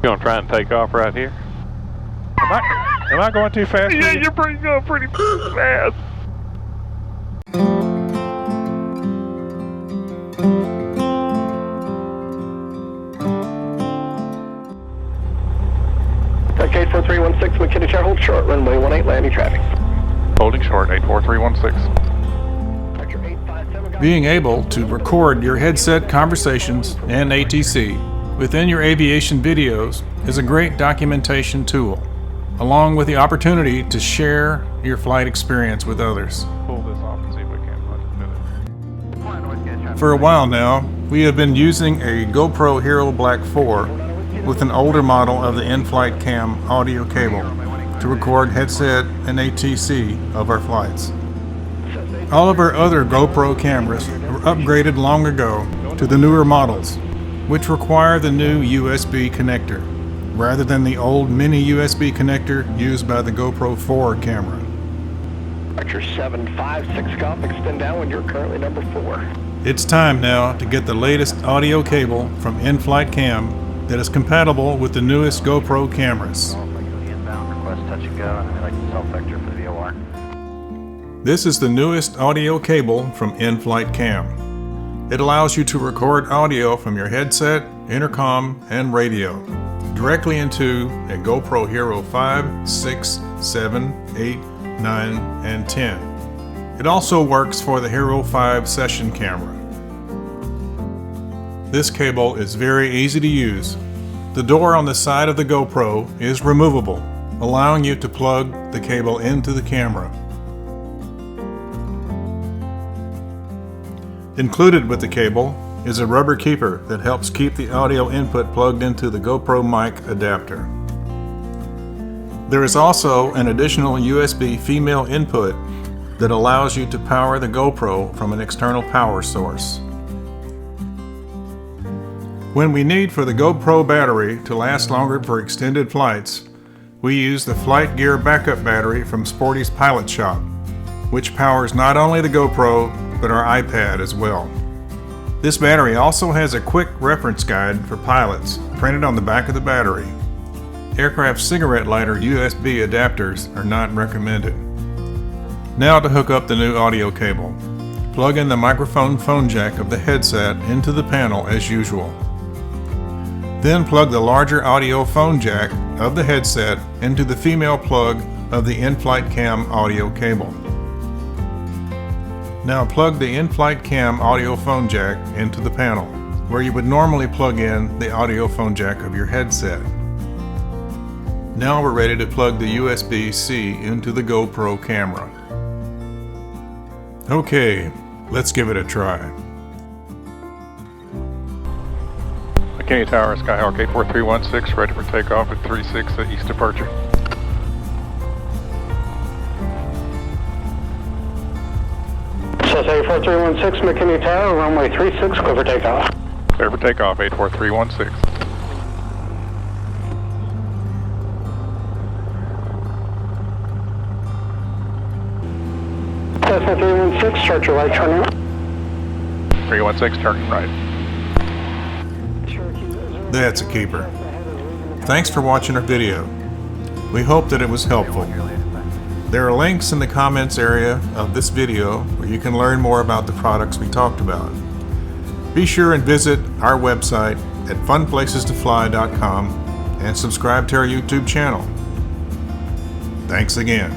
You gonna try and take off right here? Am I going too fast? Yeah, you're going pretty fast. Okay, 4316 McKinney Tower, hold short, runway 18, landing traffic. Holding short, 84316. Being able to record your headset conversations and ATC within your aviation videos is a great documentation tool, along with the opportunity to share your flight experience with others. Pull this off and see if we can. For a while now, we have been using a GoPro Hero Black 4 with an older model of the in-flight cam audio cable to record headset and ATC of our flights. All of our other GoPro cameras were upgraded long ago to the newer models, which require the new USB connector, rather than the old mini USB connector used by the GoPro 4 camera. Archer 756 Golf, extend down when you're currently number 4. It's time now to get the latest audio cable from in-flight cam that is compatible with the newest GoPro cameras. This is the newest audio cable from in-flight cam. It allows you to record audio from your headset, intercom, and radio directly into a GoPro Hero 5, 6, 7, 8, 9, and 10. It also works for the Hero 5 session camera. This cable is very easy to use. The door on the side of the GoPro is removable, allowing you to plug the cable into the camera. Included with the cable is a rubber keeper that helps keep the audio input plugged into the GoPro mic adapter. There is also an additional USB female input that allows you to power the GoPro from an external power source. When we need for the GoPro battery to last longer for extended flights, we use the Flight Gear backup battery from Sporty's Pilot Shop, which powers not only the GoPro, but our iPad as well. This battery also has a quick reference guide for pilots printed on the back of the battery. Aircraft cigarette lighter USB adapters are not recommended. Now to hook up the new audio cable. Plug in the microphone phone jack of the headset into the panel as usual. Then plug the larger audio phone jack of the headset into the female plug of the in-flight cam audio cable. Now plug the in-flight cam audio phone jack into the panel, where you would normally plug in the audio phone jack of your headset. Now we're ready to plug the USB-C into the GoPro camera. Okay, let's give it a try. McKinney Tower, Skyhawk 84316, ready for takeoff at 36 at east departure. SAS 84316 McKinney Tower, runway 36, clear for takeoff. Clear for takeoff, 84316. SAS 316, start your right turn right. 316, turning right. That's a keeper. Thanks for watching our video. We hope that it was helpful. There are links in the comments area of this video where you can learn more about the products we talked about. Be sure and visit our website at FunPlacesToFly.com and subscribe to our YouTube channel. Thanks again.